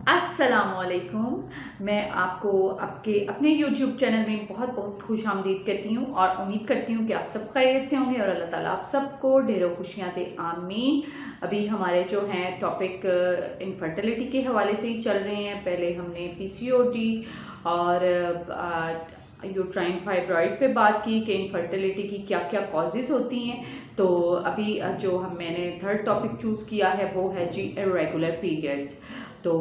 अस्सलामुअलैकुम। मैं आपको आपके अपने YouTube चैनल में बहुत बहुत खुशामदीद करती हूँ और उम्मीद करती हूँ कि आप सब खैरियत से होंगे और अल्लाह ताला आप सबको ढेरों खुशियाँ दे, आमीन। अभी हमारे जो हैं टॉपिक इनफर्टिलिटी के हवाले से ही चल रहे हैं। पहले हमने PCOD और यूट्राइन फाइब्रॉइड पे बात की कि इनफर्टिलिटी की क्या क्या कॉजेज़ होती हैं। तो अभी जो मैंने थर्ड टॉपिक चूज़ किया है वो है जी इरेगुलर पीरियड्स। तो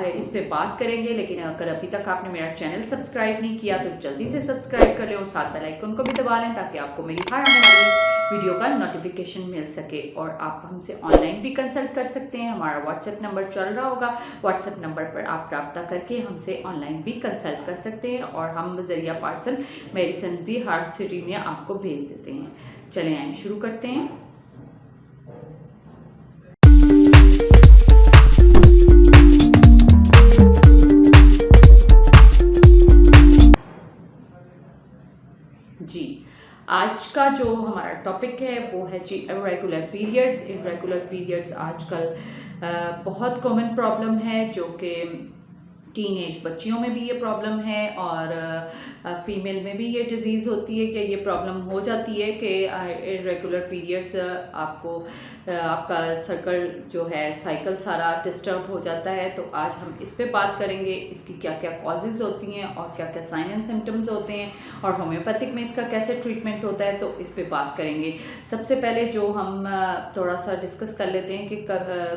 इस पे बात करेंगे, लेकिन अगर अभी तक आपने मेरा चैनल सब्सक्राइब नहीं किया तो जल्दी से सब्सक्राइब कर लें और साथ बेल आइकन को भी दबा लें ताकि आपको मेरी हर आने वाली वीडियो का नोटिफिकेशन मिल सके। और आप हमसे ऑनलाइन भी कंसल्ट कर सकते हैं। हमारा व्हाट्सएप नंबर चल रहा होगा, व्हाट्सएप नंबर पर आप रब्ता करके हमसे ऑनलाइन भी कंसल्ट कर सकते हैं और हम ज़रिया पार्सल मेडिसिन भी हर सिटी में आपको भेज देते हैं। चलें आए शुरू करते हैं। जी, आज का जो हमारा टॉपिक है वो है जी इरेगुलर पीरियड्स। इरेगुलर पीरियड्स आजकल बहुत कॉमन प्रॉब्लम है, जो कि टीनेज बच्चियों में भी ये प्रॉब्लम है और फीमेल में भी ये डिज़ीज़ होती है कि ये प्रॉब्लम हो जाती है कि इरेगुलर पीरियड्स आपको आपका सर्कल जो है साइकिल सारा डिस्टर्ब हो जाता है। तो आज हम इस पे बात करेंगे, इसकी क्या क्या कॉजेज़ होती हैं और क्या क्या साइन एंड सिम्टम्स होते हैं और होम्योपैथिक में इसका कैसे ट्रीटमेंट होता है, तो इस पे बात करेंगे। सबसे पहले जो हम थोड़ा सा डिस्कस कर लेते हैं कि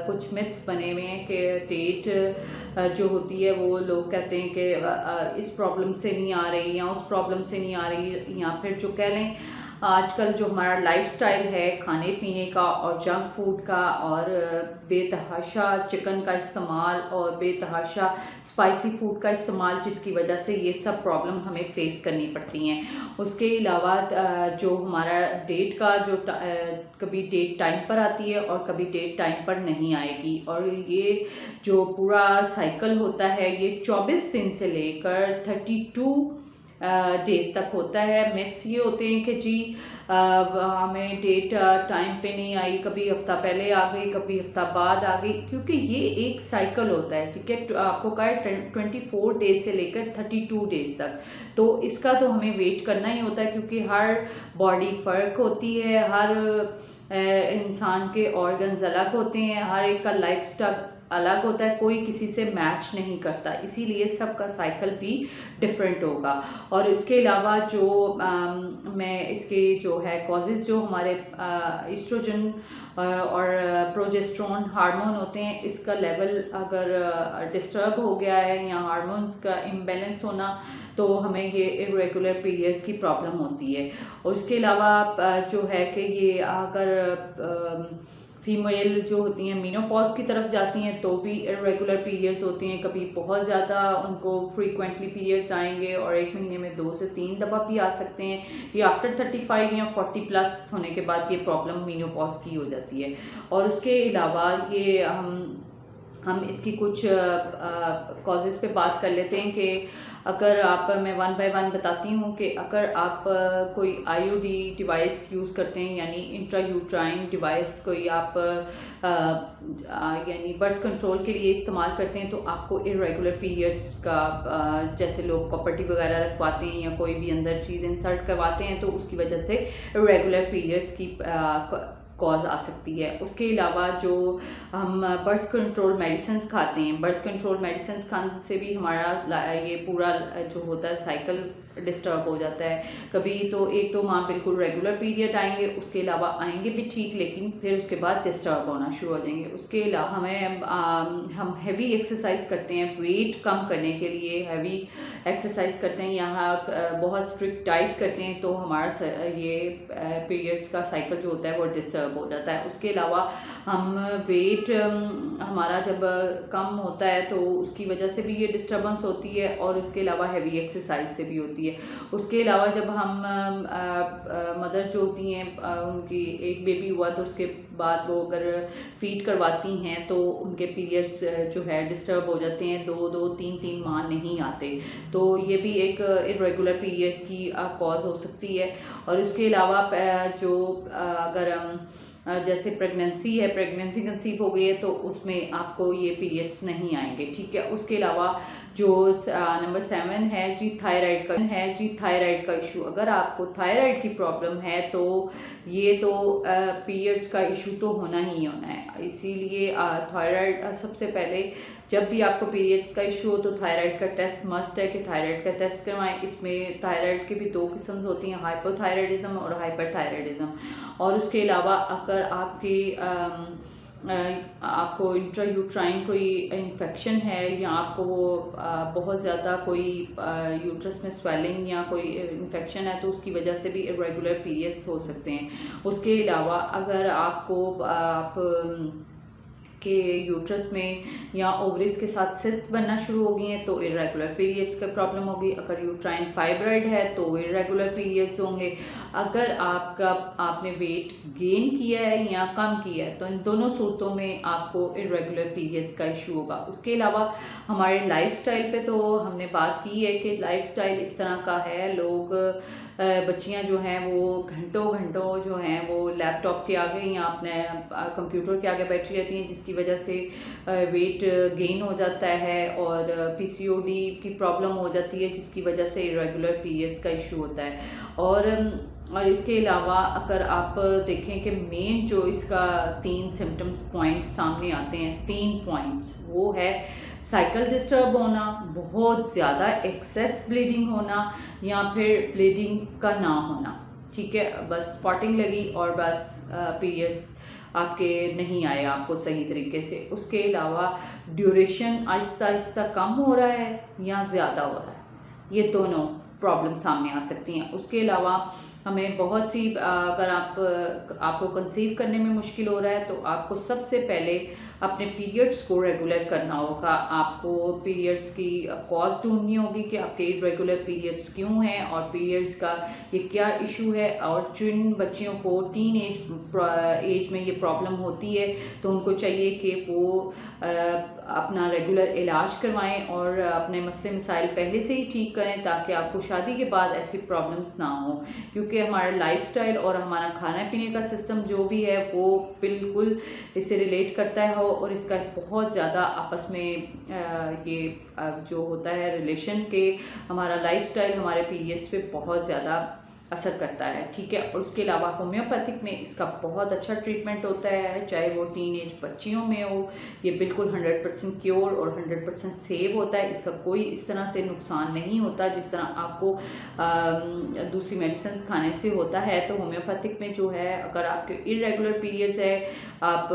कुछ मिथ्स बने हुए हैं कि डेट जो होती है वो लोग कहते हैं कि इस प्रॉब्लम से नहीं आ रही या उस प्रॉब्लम से नहीं आ रही, या फिर जो कह लें आजकल जो हमारा लाइफस्टाइल है खाने पीने का और जंक फूड का और बेतहाशा चिकन का इस्तेमाल और बेतहाशा स्पाइसी फूड का इस्तेमाल, जिसकी वजह से ये सब प्रॉब्लम हमें फेस करनी पड़ती हैं। उसके अलावा जो हमारा डेट का जो कभी डेट टाइम पर आती है और कभी डेट टाइम पर नहीं आएगी, और ये जो पूरा साइकिल होता है ये 24 दिन से लेकर 32 डेज तक होता है। मिथ्स ये होते हैं कि जी हमें डेट टाइम पे नहीं आई, कभी हफ्ता पहले आ गई, कभी हफ्ता बाद आ गई, क्योंकि ये एक साइकिल होता है। ठीक है, आपको कहा है 24 डेज से लेकर 32 डेज तक, तो इसका तो हमें वेट करना ही होता है, क्योंकि हर बॉडी फ़र्क होती है, हर इंसान के ऑर्गन्स अलग होते हैं, हर एक का लाइफस्टाइल अलग होता है, कोई किसी से मैच नहीं करता, इसीलिए सबका साइकिल भी डिफरेंट होगा। और इसके अलावा जो मैं इसके जो है कॉजेज़ जो हमारे ईस्ट्रोजन और प्रोजेस्टेरोन हार्मोन होते हैं, इसका लेवल अगर डिस्टर्ब हो गया है या हार्मोन्स का इम्बैलेंस होना, तो हमें ये इरेगुलर पीरियड्स की प्रॉब्लम होती है। और उसके अलावा जो है कि ये अगर फीमेल जो होती हैं मीनोपॉज की तरफ जाती हैं तो भी इरेगुलर पीरियड्स होती हैं। कभी बहुत ज़्यादा उनको फ्रीक्वेंटली पीरियड्स आएंगे और एक महीने में 2 से 3 दफ़ा भी आ सकते हैं। ये आफ्टर 35 या 40 प्लस होने के बाद ये प्रॉब्लम मीनोपॉज की हो जाती है। और उसके अलावा ये हम इसकी कुछ कॉजेज़ पे बात कर लेते हैं कि अगर आप मैं वन बाय वन बताती हूँ कि अगर आप कोई IUD डिवाइस यूज़ करते हैं, यानी इंट्रा यूट्राइन डिवाइस कोई आप यानी बर्थ कंट्रोल के लिए इस्तेमाल करते हैं, तो आपको इरेगुलर पीरियड्स का जैसे लोग कॉपर्टी वगैरह रखवाते हैं या कोई भी अंदर चीज़ इंसर्ट करवाते हैं, तो उसकी वजह से इरेगुलर पीरियड्स की कॉज आ सकती है। उसके अलावा जो हम बर्थ कंट्रोल मेडिसिन खाते हैं, बर्थ कंट्रोल मेडिसिन खाने से भी हमारा ये पूरा जो होता है साइकिल डिस्टर्ब हो जाता है। कभी तो एक तो वहाँ बिल्कुल रेगुलर पीरियड आएंगे, उसके अलावा आएंगे भी ठीक, लेकिन फिर उसके बाद डिस्टर्ब होना शुरू हो जाएंगे। उसके अलावा हम हैवी एक्सरसाइज करते हैं वेट कम करने के लिए, हैवी एक्सरसाइज करते हैं, यहाँ बहुत स्ट्रिक्ट डाइट करते हैं, तो हमारा ये पीरियड्स का साइकिल जो होता है वो डिस्टर्ब हो जाता है। उसके अलावा हम वेट हमारा जब कम होता है तो उसकी वजह से भी ये डिस्टर्बेंस होती है, और उसके अलावा हैवी एक्सरसाइज से भी होती है। उसके अलावा जब हम मदर जो होती हैं उनकी एक बेबी हुआ तो उसके बाद वो अगर फीड करवाती हैं तो उनके पीरियड्स जो है डिस्टर्ब हो जाते हैं, 2-3 माह नहीं आते, तो ये भी एक इरेगुलर पीरियड्स की कॉज हो सकती है। और उसके अलावा जो अगर हम जैसे प्रेगनेंसी कंसीव हो गई है तो उसमें आपको ये पीरियड्स नहीं आएंगे, ठीक है। उसके अलावा जो नंबर 7 है जी थायराइड का इशू। अगर आपको थायराइड की प्रॉब्लम है तो ये तो पीरियड्स का इशू तो होना ही होना है। इसीलिए थायराइड सबसे पहले जब भी आपको पीरियड्स का इशू हो तो थायराइड का टेस्ट मस्ट है कि थायराइड का टेस्ट करवाएं। इसमें थायराइड की भी 2 किस्म होती हैं, हाइपोथायराइडिज्म और हाइपरथायराइडिज्म। और उसके अलावा अगर आपको इंट्रायूट्राइन कोई इन्फेक्शन है या आपको बहुत ज़्यादा कोई यूट्रस में स्वेलिंग या कोई इन्फेक्शन है तो उसकी वजह से भी इरेगुलर पीरियड्स हो सकते हैं। उसके अलावा अगर आप के यूट्रस में या ओवरीज के साथ सिस्ट बनना शुरू हो गई हैं तो इरेगुलर पीरियड्स का प्रॉब्लम होगी। अगर यूट्राइन फाइब्रॉइड है तो इरेगुलर पीरियड्स होंगे। अगर आपने वेट गेन किया है या कम किया है तो इन दोनों सूरतों में आपको इरेगुलर पीरियड्स का इशू होगा। उसके अलावा हमारे लाइफस्टाइल पे तो हमने बात की है कि लाइफस्टाइल इस तरह का है, लोग बच्चियां जो हैं वो घंटों जो हैं वो लैपटॉप के आगे या अपने कंप्यूटर के आगे बैठी रहती हैं, जिसकी वजह से वेट गेन हो जाता है और पीसीओडी की प्रॉब्लम हो जाती है, जिसकी वजह से इरेगुलर पीरियड्स का इशू होता है। और इसके अलावा अगर आप देखें कि मेन जो इसका 3 सिम्टम्स पॉइंट्स सामने आते हैं, 3 पॉइंट्स, वो है साइकिल डिस्टर्ब होना, बहुत ज़्यादा एक्सेस ब्लीडिंग होना या फिर ब्लीडिंग का ना होना, ठीक है। बस स्पॉटिंग लगी और बस पीरियड्स आपके नहीं आए आपको सही तरीके से। उसके अलावा ड्यूरेशन आहिस्ता आहिस्ता कम हो रहा है या ज़्यादा हो रहा है, ये दोनों प्रॉब्लम सामने आ सकती हैं। उसके अलावा हमें बहुत सी अगर आपको कंसीव करने में मुश्किल हो रहा है तो आपको सबसे पहले अपने पीरियड्स को रेगुलर करना होगा। आपको पीरियड्स की कॉज ढूंढनी होगी कि आपके इरेगुलर पीरियड्स क्यों हैं और पीरियड्स का ये क्या इशू है। और जिन बच्चियों को टीन एज में ये प्रॉब्लम होती है तो उनको चाहिए कि वो अपना रेगुलर इलाज करवाएं और अपने मसले मसाइल पहले से ही ठीक करें ताकि आपको शादी के बाद ऐसी प्रॉब्लम्स ना हो। क्योंकि हमारा लाइफस्टाइल और हमारा खाने पीने का सिस्टम जो भी है वो बिल्कुल इससे रिलेट करता है और इसका बहुत ज़्यादा आपस में ये जो होता है रिलेशन के, हमारा लाइफस्टाइल हमारे पीरियड्स पे बहुत ज़्यादा असर करता है, ठीक है। और उसके अलावा होम्योपैथिक में इसका बहुत अच्छा ट्रीटमेंट होता है, चाहे वो टीन एज बच्चियों में हो, ये बिल्कुल 100% क्योर और 100% सेव होता है। इसका कोई इस तरह से नुकसान नहीं होता जिस तरह आपको दूसरी मेडिसिन खाने से होता है। तो होम्योपैथिक में जो है, अगर आपके इरेगुलर पीरियड्स है, आप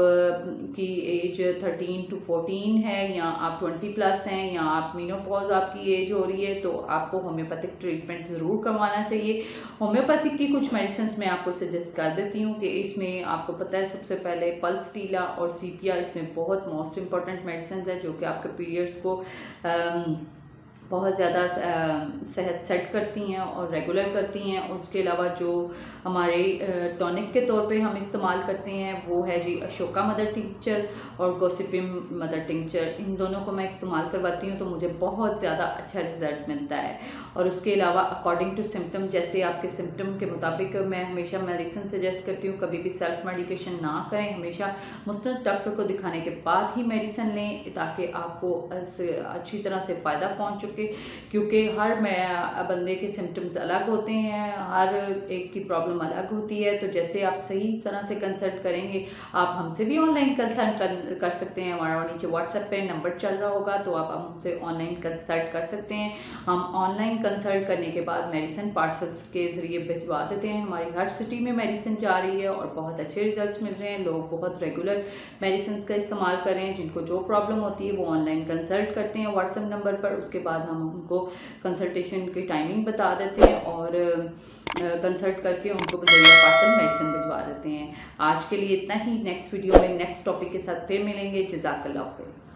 की एज 13 to 14 है या आप 20+ हैं या आप मीनोपॉज आपकी एज हो रही है तो आपको होम्योपैथिक ट्रीटमेंट ज़रूर करवाना चाहिए। होम्योपैथिक की कुछ मेडिसिन मैं आपको सजेस्ट कर देती हूँ कि इसमें आपको पता है सबसे पहले पल्स टीला और सीपिया इसमें बहुत मोस्ट इम्पॉर्टेंट मेडिसिन है जो कि आपके पीरियड्स को बहुत ज़्यादा सेहत सेट करती हैं और रेगुलर करती हैं। उसके अलावा जो हमारे टॉनिक के तौर पे हम इस्तेमाल करते हैं वो है जी अशोका मदर टिंचर और गोसिपियम मदर टिंचर। इन दोनों को मैं इस्तेमाल करवाती हूँ तो मुझे बहुत ज़्यादा अच्छा रिजल्ट मिलता है। और उसके अलावा अकॉर्डिंग टू सिम्टम, जैसे आपके सिम्टम के मुताबिक मैं हमेशा मेडिसिन सजेस्ट करती हूँ। कभी भी सेल्फ मेडिकेशन ना करें, हमेशा मुस्तकिल डॉक्टर को दिखाने के बाद ही मेडिसिन लें ताकि आपको अच्छी तरह से फ़ायदा पहुँच चुके। क्योंकि हर बंदे के सिम्टम्स अलग होते हैं, हर एक की प्रॉब्लम अलग होती है। तो जैसे आप सही तरह से कंसल्ट करेंगे, आप हमसे भी ऑनलाइन कंसल्ट कर सकते हैं। हमारा नीचे व्हाट्सएप पे नंबर चल रहा होगा तो आप हमसे ऑनलाइन कंसल्ट कर सकते हैं। हम ऑनलाइन कंसल्ट करने के बाद मेडिसिन पार्सल्स के ज़रिए भिजवा देते हैं। हमारी हर सिटी में मेडिसिन जा रही है और बहुत अच्छे रिजल्ट्स मिल रहे हैं। लोग बहुत रेगुलर मेडिसिन का इस्तेमाल कर रहे हैं। जिनको जो प्रॉब्लम होती है वो ऑनलाइन कंसल्ट करते हैं व्हाट्सएप नंबर पर। उसके बाद हम उनको कंसल्टेशन की टाइमिंग बता देते हैं और कंसल्ट करके उनको बजरिया पार्सल मेडिसिन भिजवा देते हैं। आज के लिए इतना ही। नेक्स्ट वीडियो में नेक्स्ट टॉपिक के साथ फिर मिलेंगे। जज़ाकल्लाह खैर।